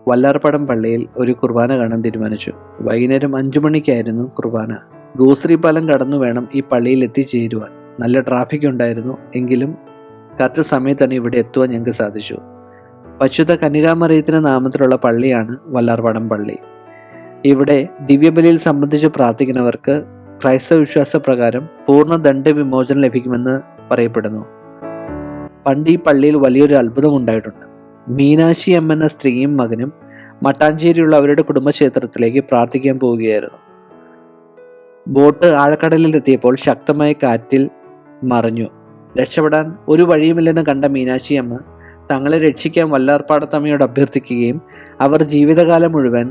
വല്ലാർപാടം പള്ളിയിൽ ഒരു കുർബാന കാണാൻ തീരുമാനിച്ചു. വൈകുന്നേരം 5 മണിക്കായിരുന്നു കുർബാന. ഗോശ്രീ പാലം കടന്നു വേണം ഈ പള്ളിയിൽ എത്തിച്ചേരുവാൻ. നല്ല ട്രാഫിക് ഉണ്ടായിരുന്നു. എങ്കിലും കറക്റ്റ് സമയത്ത് തന്നെ ഇവിടെ എത്തുവാൻ ഞങ്ങൾക്ക് സാധിച്ചു. പരിശുദ്ധ കന്യകാമറിയത്തിന്റെ നാമത്തിലുള്ള പള്ളിയാണ് വല്ലാർപാടം പള്ളി. ഇവിടെ ദിവ്യബലിയിൽ സംബന്ധിച്ച് പ്രാർത്ഥിക്കുന്നവർക്ക് ക്രൈസ്തവ വിശ്വാസ പ്രകാരം പൂർണ്ണ ദണ്ഡവിമോചനം ലഭിക്കുമെന്ന് പറയപ്പെടുന്നു. പണ്ട് ഈ പള്ളിയിൽ വലിയൊരു അത്ഭുതം ഉണ്ടായിട്ടുണ്ട്. മീനാക്ഷി അമ്മ എന്ന സ്ത്രീയും മകനും മട്ടാഞ്ചേരിയുള്ള അവരുടെ കുടുംബക്ഷേത്രത്തിലേക്ക് പ്രാർത്ഥിക്കാൻ പോവുകയായിരുന്നു. ബോട്ട് ആഴക്കടലിൽ എത്തിയപ്പോൾ ശക്തമായ കാറ്റിൽ മറിഞ്ഞു. രക്ഷപ്പെടാൻ ഒരു വഴിയുമില്ലെന്ന് കണ്ട മീനാക്ഷി അമ്മ തങ്ങളെ രക്ഷിക്കാൻ വല്ലാർപാടത്തമ്മയോട് അഭ്യർത്ഥിക്കുകയും അവർ ജീവിതകാലം മുഴുവൻ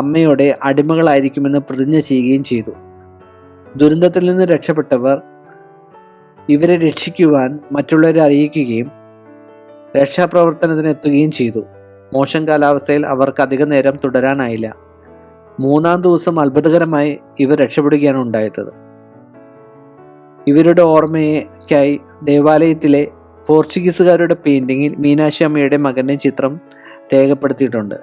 അമ്മയോടെ അടിമകളായിരിക്കുമെന്ന് പ്രതിജ്ഞ ചെയ്യുകയും ചെയ്തു. ദുരന്തത്തിൽ നിന്ന് രക്ഷപ്പെട്ടവർ ഇവരെ രക്ഷിക്കുവാൻ മറ്റുള്ളവരെ അറിയിക്കുകയും രക്ഷാപ്രവർത്തനത്തിന് എത്തുകയും ചെയ്തു. മോശം കാലാവസ്ഥയിൽ അവർക്ക് അധിക നേരം തുടരാനായില്ല. 3-ാം ദിവസം അത്ഭുതകരമായി ഇവർ രക്ഷപ്പെടുകയാണ് ഉണ്ടായത്. ഇവരുടെ ഓർമ്മയ്ക്കായി ദേവാലയത്തിലെ പോർച്ചുഗീസുകാരുടെ പെയിന്റിങ്ങിൽ മീനാക്ഷി അമ്മയുടെ മകന്റെ ചിത്രം രേഖപ്പെടുത്തിയിട്ടുണ്ട്.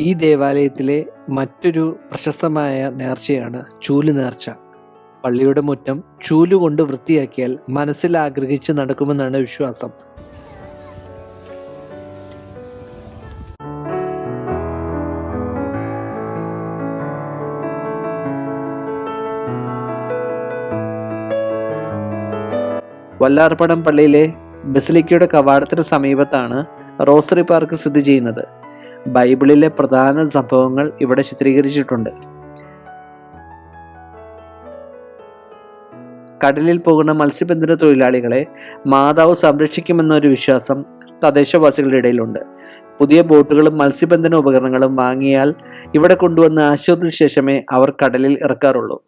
ഈ ദേവാലയത്തിലെ മറ്റൊരു പ്രശസ്തമായ നേർച്ചയാണ് ചൂല് നേർച്ച. പള്ളിയുടെ മുറ്റം ചൂലുകൊണ്ട് വൃത്തിയാക്കിയാൽ മനസ്സിൽ ആഗ്രഹിച്ച് നടക്കുമെന്നാണ് വിശ്വാസം. വല്ലാർപാടം പള്ളിയിലെ ബസിലിക്കയുടെ കവാടത്തിന് സമീപത്താണ് റോസറി പാർക്ക് സ്ഥിതി ചെയ്യുന്നത്. ബൈബിളിലെ പ്രധാന സംഭവങ്ങൾ ഇവിടെ ചിത്രീകരിച്ചിട്ടുണ്ട്. കടലിൽ പോകുന്ന മത്സ്യബന്ധന തൊഴിലാളികളെ മാതാവ് സംരക്ഷിക്കുമെന്നൊരു വിശ്വാസം തദ്ദേശവാസികളുടെ ഇടയിലുണ്ട്. പുതിയ ബോട്ടുകളും മത്സ്യബന്ധന ഉപകരണങ്ങളും വാങ്ങിയാൽ ഇവിടെ കൊണ്ടുവന്ന് ആശുപത്രിക്ക് ശേഷമേ അവർ കടലിൽ ഇറക്കാറുള്ളൂ.